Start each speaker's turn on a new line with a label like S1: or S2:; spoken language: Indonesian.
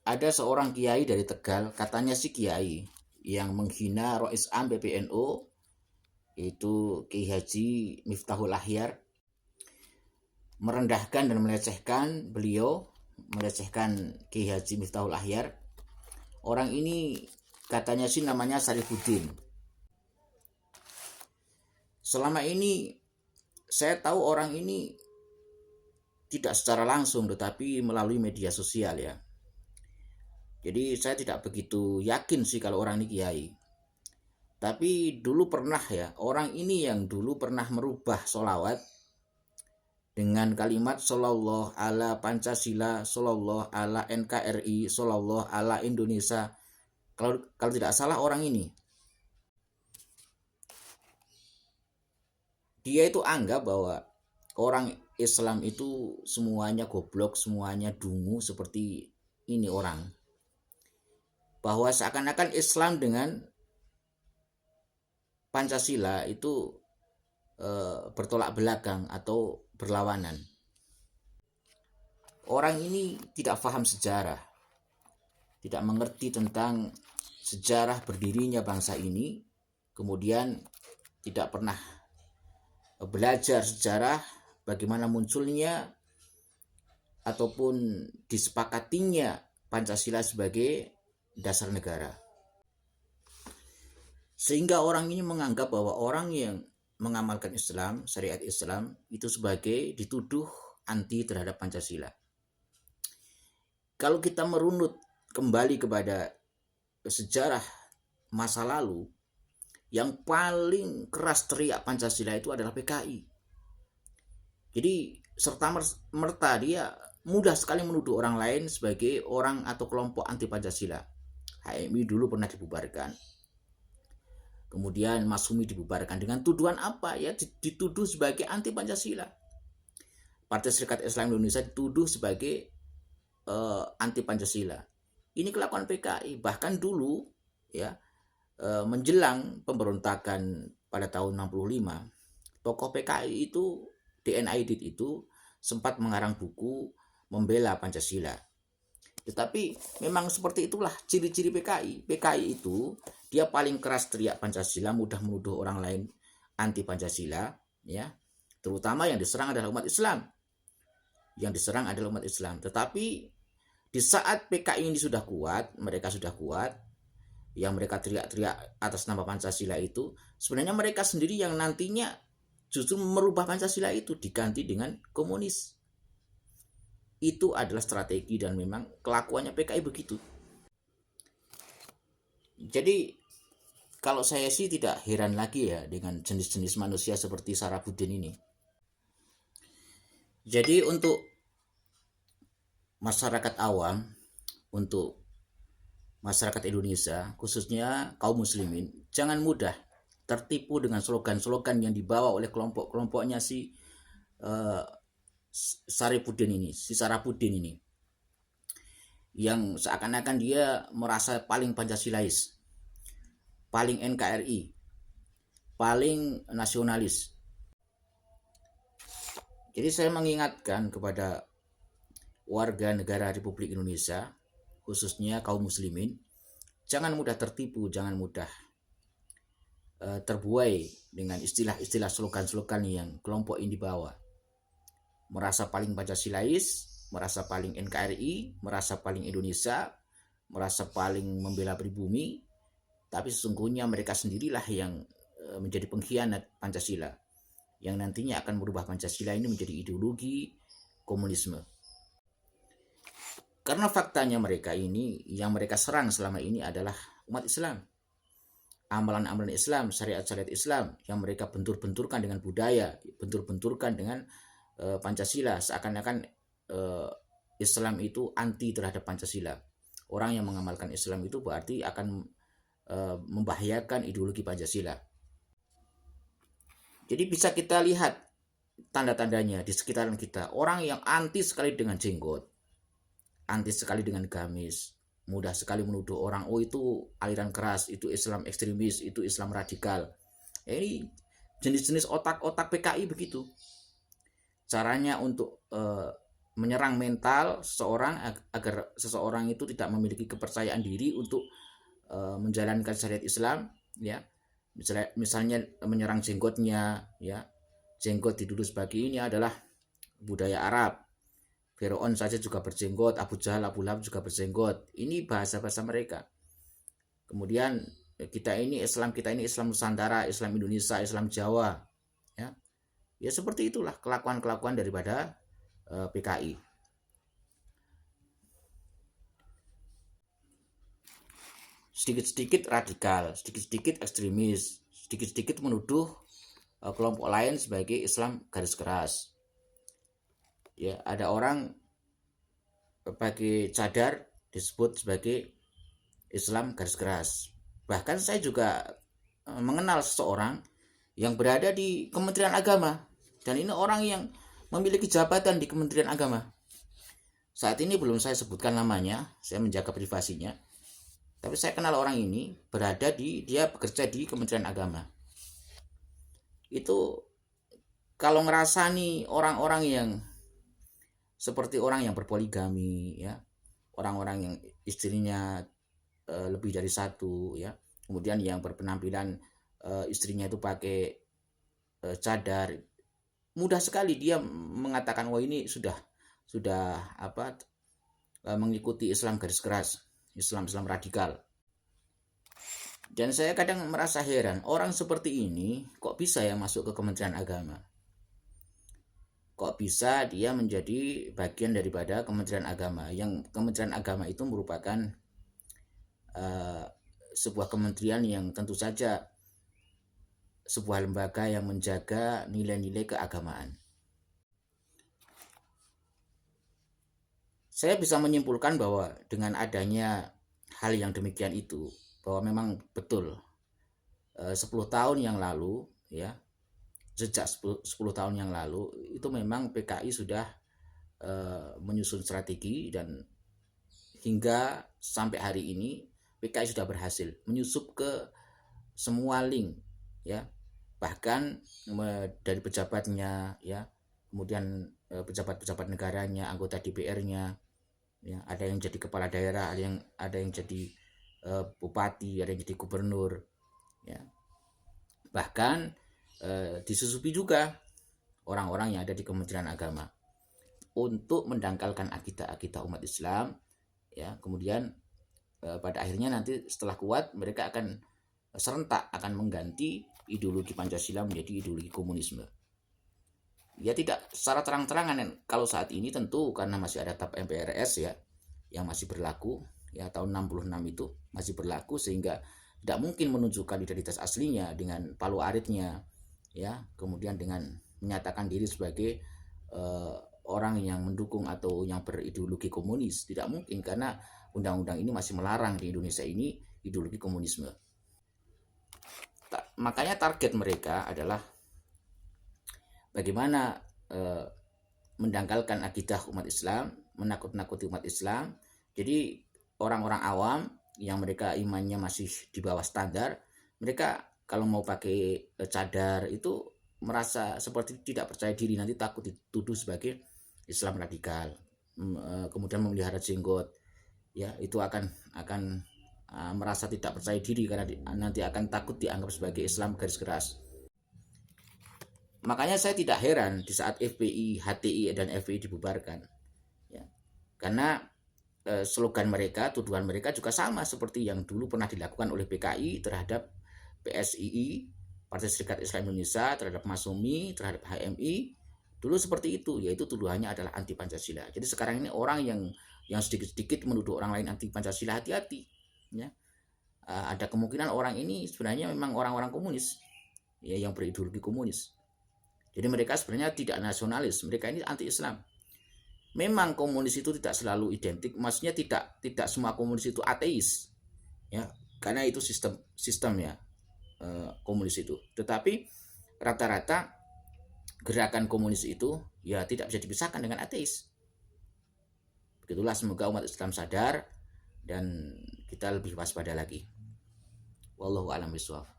S1: ada seorang kiai dari Tegal, katanya si kiai yang menghina Rois Am PBNU, itu Kiai Haji Miftahul Ahyar, merendahkan dan melecehkan beliau, melecehkan Kiai Haji Miftahul Ahyar. Orang ini katanya sih namanya Sarifuddin. Selama ini saya tahu orang ini tidak secara langsung tetapi melalui media sosial ya. Jadi saya tidak begitu yakin sih kalau orang ini kiai. Tapi dulu pernah ya, orang ini yang dulu pernah merubah sholawat dengan kalimat Shallallahu ala Pancasila, Shallallahu ala NKRI, Shallallahu ala Indonesia. Kalau tidak salah orang ini, dia itu anggap bahwa orang Islam itu semuanya goblok, semuanya dungu seperti ini orang. Bahwa seakan-akan Islam dengan Pancasila itu bertolak belakang atau berlawanan. Orang ini tidak paham sejarah, tidak mengerti tentang sejarah berdirinya bangsa ini, kemudian tidak pernah belajar sejarah bagaimana munculnya ataupun disepakatinya Pancasila sebagai dasar negara. Sehingga orang ini menganggap bahwa orang yang mengamalkan Islam, syariat Islam, itu sebagai dituduh anti terhadap Pancasila. Kalau kita merunut kembali kepada sejarah masa lalu, yang paling keras teriak Pancasila itu adalah PKI. Jadi serta-merta dia mudah sekali menuduh orang lain sebagai orang atau kelompok anti Pancasila. HMI dulu pernah dibubarkan. Kemudian Masyumi dibubarkan dengan tuduhan apa? Ya dituduh sebagai anti Pancasila. Partai Serikat Islam Indonesia dituduh sebagai anti Pancasila. Ini kelakuan PKI. Bahkan dulu ya menjelang pemberontakan pada tahun 65, tokoh PKI itu DNA Aidit itu sempat mengarang buku membela Pancasila. Tetapi memang seperti itulah ciri-ciri PKI. PKI itu dia paling keras teriak Pancasila, mudah menuduh orang lain anti Pancasila, ya. Terutama yang diserang adalah umat Islam. Yang diserang adalah umat Islam. Tetapi di saat PKI ini sudah kuat, mereka sudah kuat, yang mereka teriak-teriak atas nama Pancasila itu, sebenarnya mereka sendiri yang nantinya justru merubah Pancasila itu diganti dengan komunis. Itu adalah strategi dan memang kelakuannya PKI begitu. Jadi kalau saya sih tidak heran lagi ya dengan jenis-jenis manusia seperti Sarafuddin ini. Jadi untuk masyarakat awam, untuk masyarakat Indonesia, khususnya kaum muslimin, jangan mudah tertipu dengan slogan-slogan yang dibawa oleh kelompok-kelompoknya si Sarifuddin ini, yang seakan-akan dia merasa paling Pancasilais, paling NKRI, paling nasionalis. Jadi saya mengingatkan kepada warga negara Republik Indonesia, khususnya kaum muslimin, jangan mudah tertipu, jangan mudah terbuai dengan istilah-istilah slogan-slogan yang kelompok ini bawa. Merasa paling Pancasilais, merasa paling NKRI, merasa paling Indonesia, merasa paling membela pribumi, tapi sesungguhnya mereka sendirilah yang menjadi pengkhianat Pancasila, yang nantinya akan merubah Pancasila ini menjadi ideologi komunisme. Karena faktanya mereka ini, yang mereka serang selama ini adalah umat Islam. Amalan-amalan Islam, syariat-syariat Islam yang mereka bentur-benturkan dengan budaya, bentur-benturkan dengan Pancasila, seakan-akan Islam itu anti terhadap Pancasila. Orang yang mengamalkan Islam itu berarti akan membahayakan ideologi Pancasila. Jadi bisa kita lihat tanda-tandanya di sekitaran kita. Orang yang anti sekali dengan jenggot, anti sekali dengan gamis, mudah sekali menuduh orang, oh itu aliran keras, itu Islam ekstremis, itu Islam radikal. Ini jenis-jenis otak-otak PKI begitu. Caranya untuk menyerang mental seseorang agar seseorang itu tidak memiliki kepercayaan diri untuk menjalankan syariat Islam, ya. Misalnya menyerang jenggotnya, ya. Jenggot dituduh sebagai ini adalah budaya Arab. Firaun saja juga berjenggot, Abu Jahal, Abu Lahab juga berjenggot. Ini bahasa-bahasa mereka. Kemudian kita ini Islam Nusantara, Islam Indonesia, Islam Jawa, ya. Ya seperti itulah kelakuan-kelakuan daripada PKI. Sedikit-sedikit radikal, sedikit-sedikit ekstremis, sedikit-sedikit menuduh kelompok lain sebagai Islam garis keras. Ya, ada orang pakai cadar disebut sebagai Islam garis keras. Bahkan saya juga mengenal seseorang yang berada di Kementerian Agama, dan ini orang yang memiliki jabatan di Kementerian Agama. Saat ini belum saya sebutkan namanya, saya menjaga privasinya. Tapi saya kenal orang ini, dia bekerja di Kementerian Agama. Itu kalau ngerasani orang-orang yang seperti orang yang berpoligami, ya, orang-orang yang istrinya lebih dari satu, ya, kemudian yang berpenampilan istrinya itu pakai cadar, mudah sekali dia mengatakan wah ini sudah mengikuti Islam garis keras, Islam radikal. Dan saya kadang merasa heran, orang seperti ini kok bisa ya masuk ke Kementerian Agama? Kok bisa dia menjadi bagian daripada Kementerian Agama? Yang Kementerian Agama itu merupakan sebuah kementerian yang tentu saja sebuah lembaga yang menjaga nilai-nilai keagamaan. Saya bisa menyimpulkan bahwa dengan adanya hal yang demikian itu, bahwa memang betul 10 tahun yang lalu, ya, sejak 10 tahun yang lalu itu memang PKI sudah menyusun strategi, dan hingga sampai hari ini PKI sudah berhasil menyusup ke semua link, ya, bahkan dari pejabatnya, ya, kemudian pejabat-pejabat negaranya, anggota DPR-nya, ya, ada yang jadi kepala daerah, ada yang jadi bupati, ada yang jadi gubernur, ya. Bahkan disusupi juga orang-orang yang ada di Kementerian Agama untuk mendangkalkan akidah umat Islam, ya. Kemudian pada akhirnya nanti setelah kuat mereka akan serentak akan mengganti ideologi Pancasila menjadi ideologi komunisme. Ya tidak secara terang-terangan kalau saat ini tentu karena masih ada TAP MPRS, ya, yang masih berlaku, ya, tahun 66 itu masih berlaku, sehingga tidak mungkin menunjukkan identitas aslinya dengan palu aritnya, ya, kemudian dengan menyatakan diri sebagai orang yang mendukung atau yang berideologi komunis. Tidak mungkin karena undang-undang ini masih melarang di Indonesia ini ideologi komunisme. Makanya target mereka adalah bagaimana mendangkalkan akidah umat Islam, menakut-nakuti umat Islam. Jadi orang-orang awam yang mereka imannya masih di bawah standar, mereka kalau mau pakai cadar itu merasa seperti tidak percaya diri, nanti takut dituduh sebagai Islam radikal. Kemudian memelihara jenggot, ya, itu akan merasa tidak percaya diri karena nanti akan takut dianggap sebagai Islam garis keras. Makanya saya tidak heran di saat FPI, HTI, dan FPI dibubarkan, ya, karena slogan mereka, tuduhan mereka juga sama seperti yang dulu pernah dilakukan oleh PKI terhadap PSII, Partai Serikat Islam Indonesia, terhadap Masumi, terhadap HMI. Dulu seperti itu, yaitu tuduhannya adalah anti Pancasila. Jadi sekarang ini orang yang sedikit-sedikit menuduh orang lain anti Pancasila, hati-hati, ya. Ada kemungkinan orang ini sebenarnya memang orang-orang komunis, ya, yang berideologi komunis. Jadi mereka sebenarnya tidak nasionalis, mereka ini anti Islam. Memang komunis itu tidak selalu identik, maksudnya tidak semua komunis itu ateis, ya, karena itu sistem ya, komunis itu. Tetapi rata-rata gerakan komunis itu ya tidak bisa dipisahkan dengan ateis. Begitulah, semoga umat Islam sadar dan kita lebih waspada lagi. Wallahu a'lam bishawab.